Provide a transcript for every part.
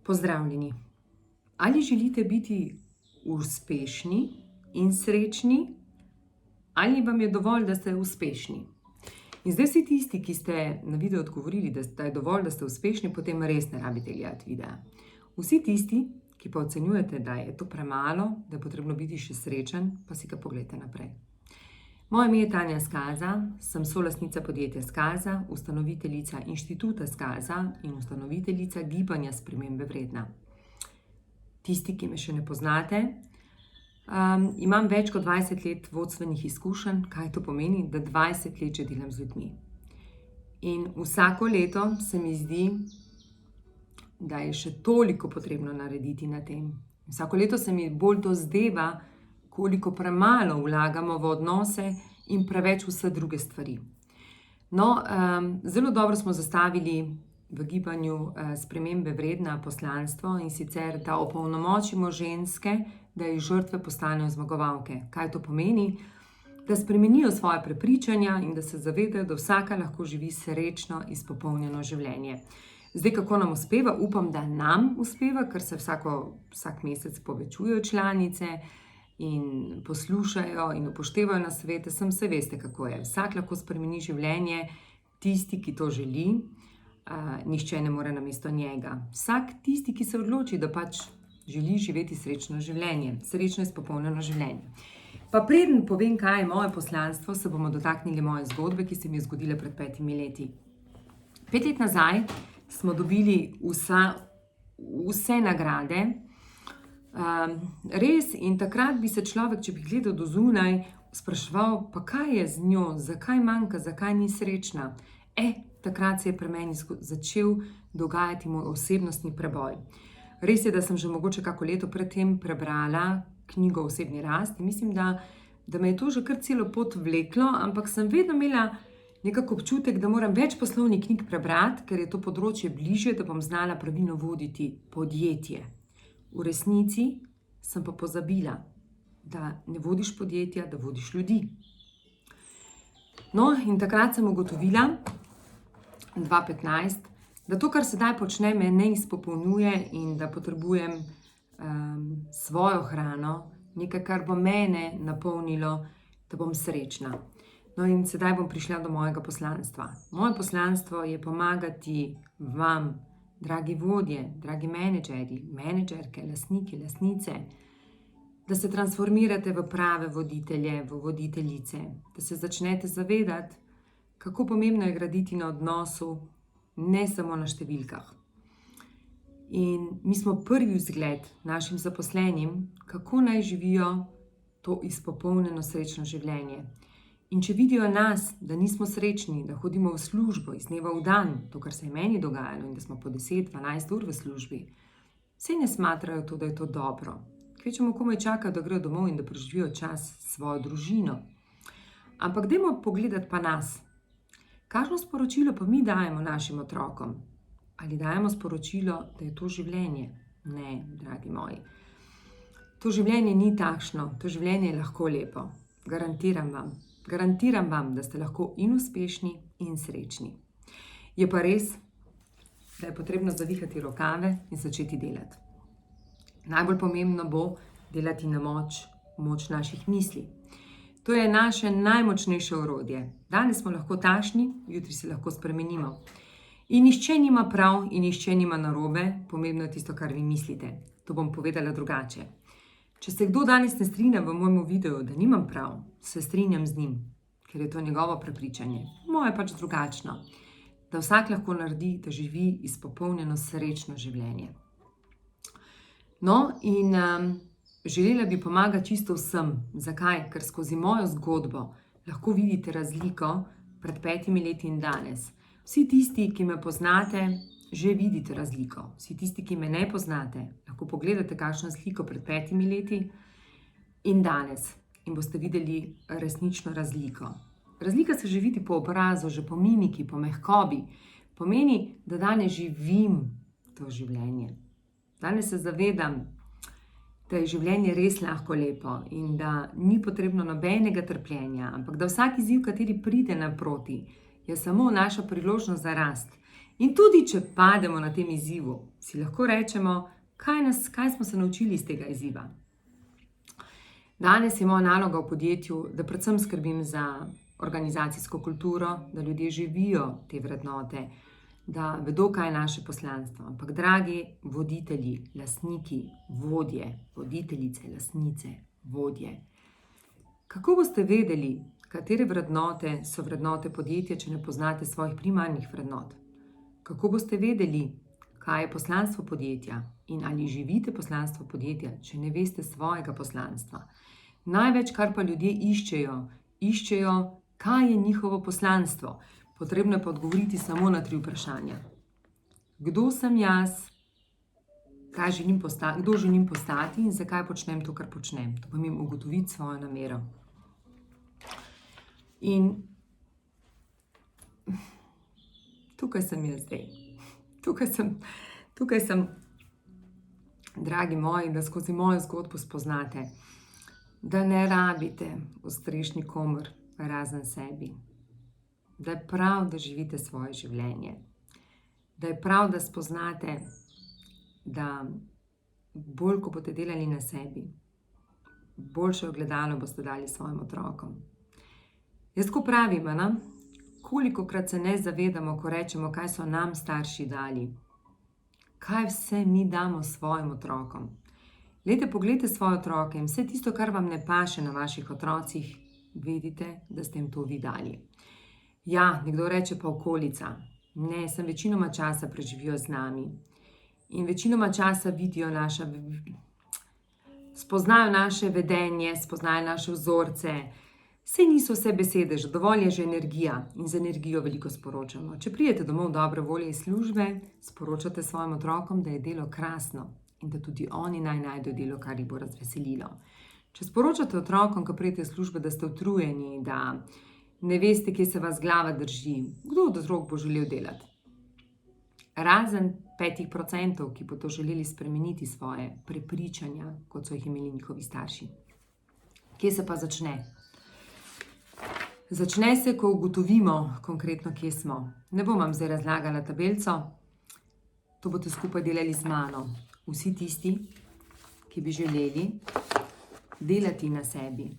Pozdravljeni. Ali želite biti uspešni in srečni, ali vam je dovolj, da ste uspešni? In zdaj vsi tisti, ki ste na video odgovorili, da je dovolj, da ste uspešni, potem res ne rabite gledati videa. Vsi tisti, ki pa ocenjujete, da je to premalo, da je potrebno biti še srečen, pa si ga pogledajte naprej. Moje ime je Tanja Skaza, sem solastnica podjetja Skaza, ustanoviteljica inštituta Skaza in ustanoviteljica gibanja Spremembe vredna. Tisti, ki me še ne poznate, imam več kot 20 let vodstvenih izkušenj. Kaj to pomeni? Da 20 let že delam z ljudmi. In vsako leto se mi zdi, da je še toliko potrebno narediti na tem. Vsako leto se mi bolj dozdeva, koliko premalo vlagamo v odnose in preveč vse druge stvari. No, zelo dobro smo zastavili v gibanju Spremembe vredna poslanstvo, in sicer, da opolnomočimo ženske, da iz žrtve postanejo zmagovalke. Kaj to pomeni? Da spremenijo svoje prepričanja in da se zavedajo, da vsaka lahko živi srečno, izpopolnjeno življenje. Zdaj, kako nam uspeva? Upam, da nam uspeva, ker se vsak mesec povečujejo članice in poslušajo in upoštevajo nasvete. Saj veste, kako je. Vsak lahko spremeni življenje, tisti, ki to želi, nihče ne more namesto njega. Vsak tisti, ki se odloči, da pač želi živeti srečno življenje, srečno izpopolnjeno življenje. Pa preden povem, kaj je moje poslanstvo, se bomo dotaknili moje zgodbe, ki se mi je zgodila pred 5 leti. 5 let nazaj smo dobili vse nagrade. Res, in takrat bi se človek, če bi gledal do zunaj, spraševal, pa kaj je z njo, zakaj manjka, zakaj ni srečna. Takrat se je pri meni začel dogajati moj osebnostni preboj. Res je, da sem že mogoče kako leto predtem prebrala knjigo Osebni rast in mislim, da me je to že kar celo pot vleklo, ampak sem vedno imela nekako občutek, da moram več poslovnih knjig prebrati, ker je to področje bližje, da bom znala pravilno voditi podjetje. V resnici sem pa pozabila, da ne vodiš podjetja, da vodiš ljudi. No, in takrat sem ugotovila, 2015, da to, kar sedaj počnem, me ne izpopolnjuje in da potrebujem svojo hrano, nekaj, kar bo mene napolnilo, da bom srečna. No, in sedaj bom prišla do mojega poslanstva. Moje poslanstvo je pomagati vam, dragi vodje, dragi menedžerji, menedžerke, lastniki, lastnice, da se transformirate v prave voditelje, v voditeljice, da se začnete zavedati, kako pomembno je graditi na odnosu, ne samo na številkah. In mi smo prvi vzgled našim zaposlenim, kako naj živijo to izpopolnjeno srečno življenje. In če vidijo nas, da nismo srečni, da hodimo v službo iz dneva v dan, to, kar se je meni dogajalo, in da smo po 10-12 ur v službi, saj ne smatrajo to, da je to dobro. Kvečemo komaj čakajo, da grejo domov in da preživijo čas s svojo družino. Ampak dajmo pogledati pa nas. Kakšno sporočilo pa mi dajemo našim otrokom? Ali dajemo sporočilo, da je to življenje? Ne, dragi moji. To življenje ni takšno, to življenje je lahko lepo. Garantiram vam. Garantiram vam, da ste lahko in uspešni in srečni. Je pa res, da je potrebno zavihati rokave in začeti delati. Najbolj pomembno bo delati na moč naših misli. To je naše najmočnejše orodje. Danes smo lahko takšni, jutri se lahko spremenimo. In nihče nima prav in nihče nima narobe, pomembno je tisto, kar vi mislite. To bom povedala drugače. Če se kdo danes ne strinja v mojem videu, da nimam prav, se strinjam z njim, ker je to njegovo prepričanje. Moje pač drugačno. Da vsak lahko naredi, da živi izpopolnjeno srečno življenje. No, in želela bi pomagati čisto vsem. Zakaj? Ker skozi mojo zgodbo lahko vidite razliko pred 5 leti in danes. Vsi tisti, ki me poznate, že vidite razliko. Vsi tisti, ki me ne poznate, lahko pogledate, kakšno sliko pred 5 leti in danes. In boste videli resnično razliko. Razlika se že vidi po obrazu, že po mimiki, po mehkobi. Pomeni, da danes živim to življenje. Danes se zavedam, da je življenje res lahko lepo in da ni potrebno nobenega trpljenja, ampak da vsak izziv, kateri pride naproti, je samo naša priložnost za rast. In tudi, če pademo na tem izzivu, si lahko rečemo, kaj smo se naučili iz tega izziva. Danes je moja naloga v podjetju, da predvsem skrbim za organizacijsko kulturo, da ljudje živijo te vrednote, da vedo, kaj je naše poslanstvo. Ampak, dragi voditelji, lastniki, vodje, voditeljice, lastnice, vodje, kako boste vedeli, katere vrednote so vrednote podjetja, če ne poznate svojih primarnih vrednot? Kako boste vedeli, kaj je poslanstvo podjetja in ali živite poslanstvo podjetja, če ne veste svojega poslanstva? Največ, kar pa ljudje iščejo, kaj je njihovo poslanstvo. Potrebno je pa odgovoriti samo na 3 vprašanja. Kdo sem jaz, kdo želim postati in zakaj počnem to, kar počnem. To pomeni ugotoviti svojo namero. In tukaj sem jaz zdaj. Tukaj sem, dragi moji, da skozi mojo zgodbo spoznate, da ne rabite ustreči nikomur razen sebi. Da je prav, da živite svoje življenje. Da je prav, da spoznate, da bolj, ko boste delali na sebi, boljše ogledalo boste dali svojim otrokom. Jaz tako pravim, kolikokrat se ne zavedamo, ko rečemo, kaj so nam starši dali. Kaj vse mi damo svojim otrokom. Poglejte svoje otroke in vse tisto, kar vam ne paše na vaših otrocih, vedite, da ste jim to vi dali. Ja, nekdo reče pa okolica. Ne, sem večinoma časa preživijo z nami. In večinoma časa vidijo spoznajo naše vedenje, spoznajo naše vzorce. Saj niso vse besede, že dovolj je že energija in z energijo veliko sporočamo. Če pridete domov dobre volje iz službe, sporočate svojim otrokom, da je delo krasno in da tudi oni naj najdejo delo, kar jih bo razveselilo. Če sporočate otrokom, ko pridete iz službe, da ste utrujeni, da ne veste, kje se vas glava drži, kdo od otrok bo želel delati? Razen 5%, ki bodo želeli spremeniti svoje prepričanja, kot so jih imeli njihovi starši. Kje se pa začne? Začne se, ko ugotovimo konkretno, kje smo. Ne bom vam zdaj razlagala tabelco, to boste skupaj delali z mano. Vsi tisti, ki bi želeli delati na sebi.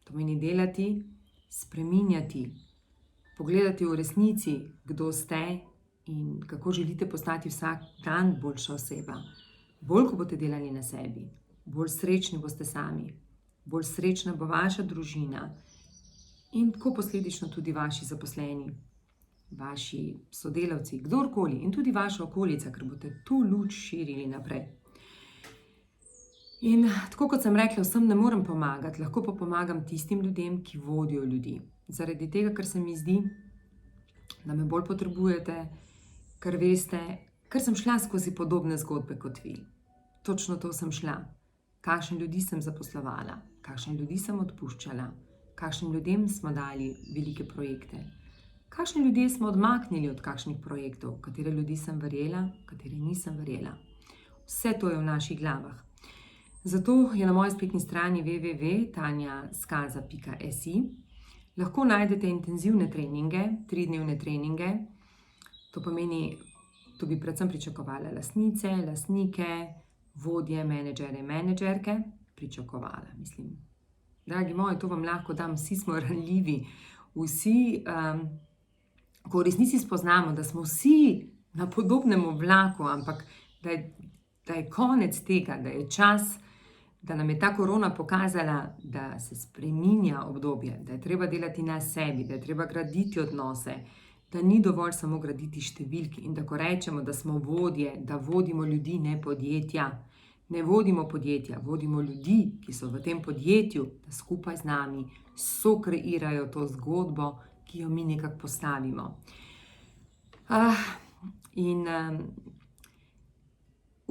To pomeni delati, spreminjati, pogledati v resnici, kdo ste in kako želite postati vsak dan boljša oseba. Bolj, ko boste delali na sebi, bolj srečni boste sami, bolj srečna bo vaša družina in tako posledično tudi vaši zaposleni, vaši sodelavci, kdorkoli in tudi vaša okolica, ker boste to luč širili naprej. In tako kot sem rekla, vsem ne morem pomagati, lahko pa pomagam tistim ljudem, ki vodijo ljudi. Zaradi tega, ker se mi zdi, da me bolj potrebujete, ker veste, ker sem šla skozi podobne zgodbe kot vi. Točno to sem šla. Kakšne ljudi sem zaposlovala, kakšne ljudi sem odpuščala, kakšnim ljudem smo dali velike projekte, kakšne ljudje smo odmaknili od kakšnih projektov, katere ljudi sem verjela, katere nisem verjela. Vse to je v naših glavah. Zato je na moji spletni strani www.tanjaskaza.si lahko najdete intenzivne treninge, 3-dnevne treninge. To pomeni, to bi predvsem pričakovala lastnice, lastnike, vodje, menedžere, menedžerke. Pričakovala, mislim. Dragi moji, to vam lahko dam, vsi smo ranljivi. Vsi, ko v resnici spoznamo, da smo vsi na podobnem vlaku, ampak da je konec tega, da je čas, da nam je ta korona pokazala, da se spreminja obdobje, da je treba delati na sebi, da je treba graditi odnose, da ni dovolj samo graditi številk in da ko rečemo, da smo vodje, da vodimo ljudi, ne podjetja. Ne vodimo podjetja, vodimo ljudi, ki so v tem podjetju, da skupaj z nami sokreirajo to zgodbo, ki jo mi nekako postavimo.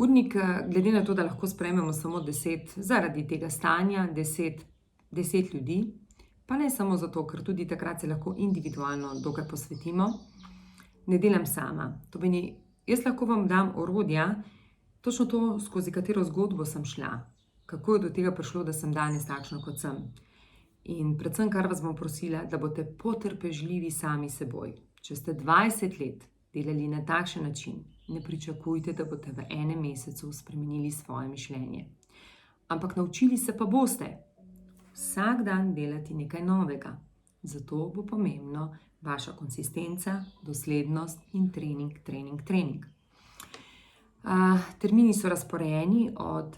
Urnik, glede na to, da lahko sprejmemo samo 10, zaradi tega stanja, 10 ljudi, pa ne samo zato, ker tudi takrat se lahko individualno dokaj posvetimo, ne delam sama. To pomeni, jaz lahko vam dam orodja, točno to, skozi katero zgodbo sem šla, kako je do tega prišlo, da sem danes takšna, kot sem. In predvsem, kar vas bom prosila, da boste potrpežljivi sami seboj. Če ste 20 let delali na takšen način, ne pričakujte, da boste v enem mesecu spremenili svoje mišljenje. Ampak naučili se pa boste vsak dan delati nekaj novega. Zato bo pomembno vaša konsistenca, doslednost in trening, trening, trening. Termini so razporejeni od,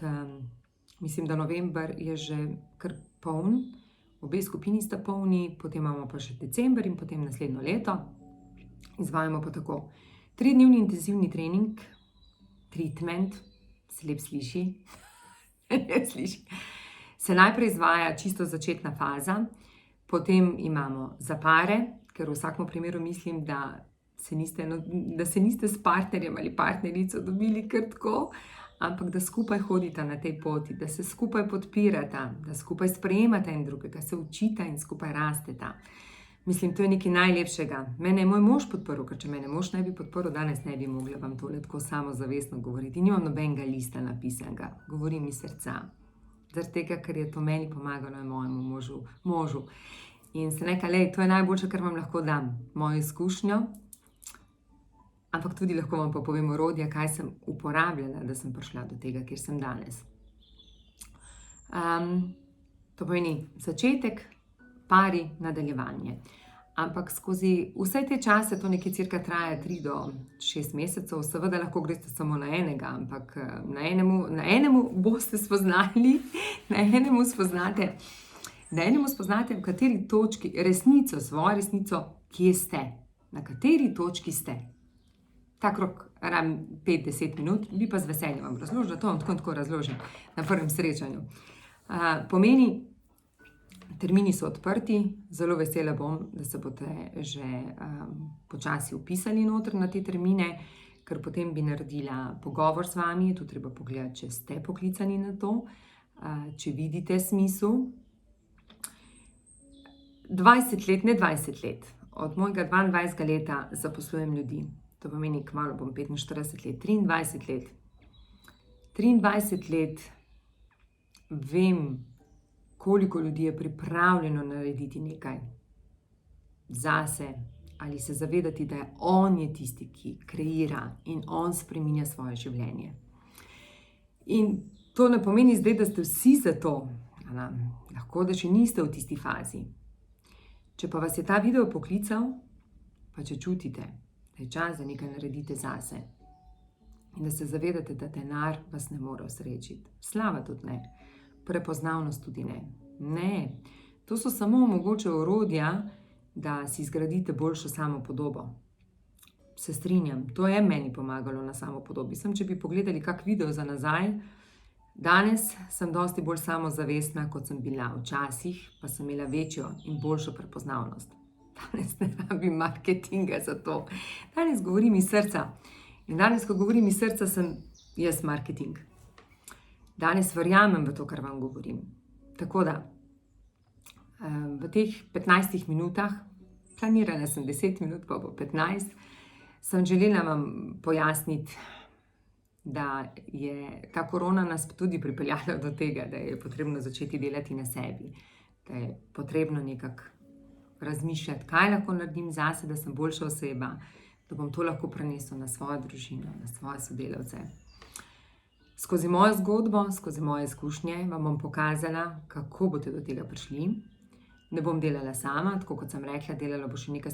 mislim, da november je že kar poln, obe skupini sta polni, potem imamo pa še december in potem naslednjo leto. Izvajamo pa tako. 3-dnevni intenzivni trening, treatment, se lep sliši, se najprej izvaja čisto začetna faza, potem imamo za pare, ker v vsakem primeru mislim, da se niste s partnerjem ali partnerico dobili kar tako, ampak da skupaj hodita na tej poti, da se skupaj podpirata, da skupaj sprejemata en drugega, se učita in skupaj rasteta. Mislim, to je nekaj najlepšega. Mene je moj mož podprl, ker če mene mož ne bi podprl, danes ne bi mogla vam tole tako samozavestno govoriti. Nimam nobenega lista napisanega, govorim iz srca. Zaradi tega, ker je to meni pomagalo in mojemu možu. In se nekaj, to je najboljše, kar vam lahko dam, mojo izkušnjo, ampak tudi lahko vam pa povem orodja, kaj sem uporabljala, da sem prišla do tega, kjer sem danes. To pomeni začetek, pari, nadaljevanje. Ampak skozi vse te čase, to nekje cirka traja 3 do 6 mesecev, seveda lahko greste samo na enega, ampak na enemu boste spoznali, na enemu spoznate, v kateri točki, resnico, svojo resnico, kje ste, na kateri točki ste. Tak rok rabim 5-10 minut, bi pa z veseljem vam razložila, to vam tako razložim na prvem srečanju. Pomeni, termini so odprti, zelo vesela bom, da se boste že počasi vpisali noter na te termine, ker potem bi naredila pogovor z vami, je tu treba pogledati, če ste poklicani na to, če vidite smisel. 20 let, ne 20 let, od mojega 22. leta zaposlujem ljudi, to pomeni, kmalu bom 45 let, 23 let. 23 let vem, koliko ljudi je pripravljeno narediti nekaj zase ali se zavedati, da on je tisti, ki kreira in on spreminja svoje življenje. In to ne pomeni zdaj, da ste vsi za to, lahko, da še niste v tisti fazi. Če pa vas je ta video poklical, pa če čutite, da je čas, da nekaj naredite zase in da se zavedate, da denar vas ne more osrečiti, slava tudi ne, prepoznavnost tudi ne. Ne, to so samo mogoče orodja, da si zgradite boljšo samopodobo. Se strinjam, to je meni pomagalo na samopodobi. Če bi pogledali kak video za nazaj, danes sem dosti bolj samozavestna, kot sem bila včasih, pa sem imela večjo in boljšo prepoznavnost. Danes ne rabim marketinga za to. Danes govorim iz srca. In danes, ko govorim iz srca, sem jaz marketing. Danes verjamem v to, kar vam govorim. Tako da, v teh 15 minutah, planirala sem 10 minut, pa bo 15, sem želela vam pojasniti, da je ta korona nas tudi pripeljala do tega, da je potrebno začeti delati na sebi, da je potrebno nekako razmišljati, kaj lahko naredim zase, da sem boljša oseba, da bom to lahko prenesel na svojo družino, na svoje sodelavce. Skozi mojo zgodbo, skozi moje izkušnje vam bom pokazala, kako boste do tega prišli. Ne bom delala sama, tako kot sem rekla, delala bo še nekaj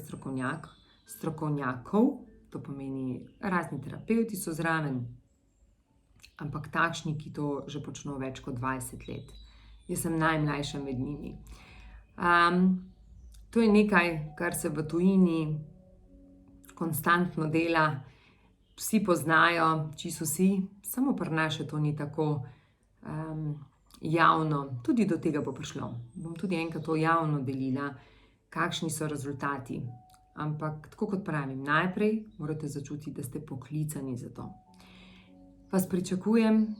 strokovnjakov, to pomeni razni terapevti so zraven, ampak takšni, ki to že počno več kot 20 let. Jaz sem najmlajša med njimi. To je nekaj, kar se v tujini konstantno dela, vsi poznajo, čisto vsi, samo pri nas še to ni tako javno. Tudi do tega bo prišlo. Bom tudi enkrat to javno delila, kakšni so rezultati. Ampak, tako kot pravim, najprej morate začutiti, da ste poklicani za to. Vas pričakujem,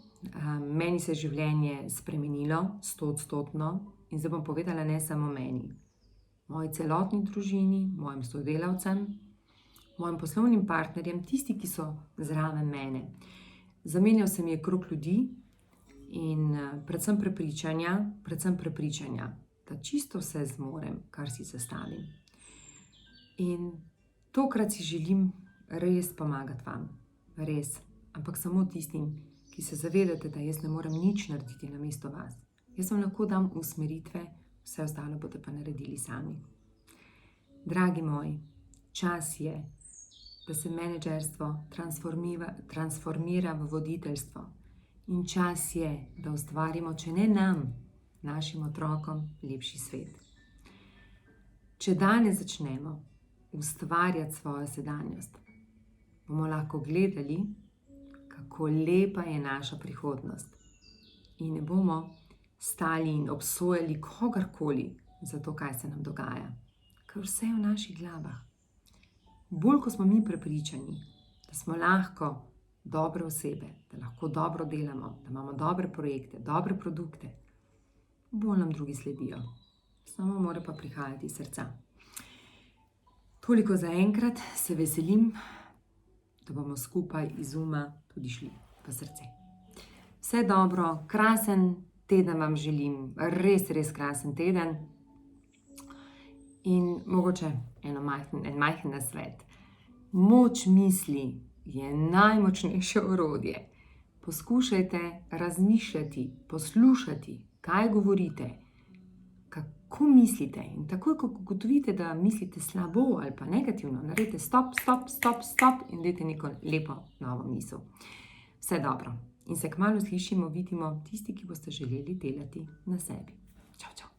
meni se je življenje spremenilo 100-odstotno in zdaj bom povedala ne samo meni. Moji celotni družini, mojim sodelavcem, mojim poslovnim partnerjem, tisti, ki so zraven mene. Zamenjal se mi je krog ljudi in predvsem prepričanja, da čisto vse zmorem, kar si zastavim. In tokrat si želim res pomagati vam, res, ampak samo tistim, ki se zavedate, da jaz ne morem nič narediti namesto vas. Jaz vam lahko dam usmeritve, vse ostalo boste pa naredili sami. Dragi moji, čas je, da se menedžerstvo transformira v voditeljstvo. In čas je, da ustvarimo, če ne nam, našim otrokom, lepši svet. Če danes začnemo ustvarjati svojo sedanjost, bomo lahko gledali, kako lepa je naša prihodnost. In ne bomo stali in obsojali kogarkoli za to, kaj se nam dogaja. Ker vse je v naših glavah. Bolj, ko smo mi prepričani, da smo lahko dobre osebe, da lahko dobro delamo, da imamo dobre projekte, dobre produkte, bolj nam drugi sledijo. Samo mora pa prihajati iz srca. Toliko za enkrat, se veselim, da bomo skupaj iz uma tudi šli v srce. Vse dobro, krasen teden vam želim, res, res krasen teden. In mogoče en majhen nasvet. Moč misli je najmočnejše orodje. Poskušajte razmišljati, poslušati, kaj govorite, kako mislite. In takoj, ko ugotovite, da mislite slabo ali pa negativno, naredite stop in dajte neko lepo novo misel. Vse dobro. In se kmalu slišimo, vidimo tisti, ki boste želeli delati na sebi. Čau, čau.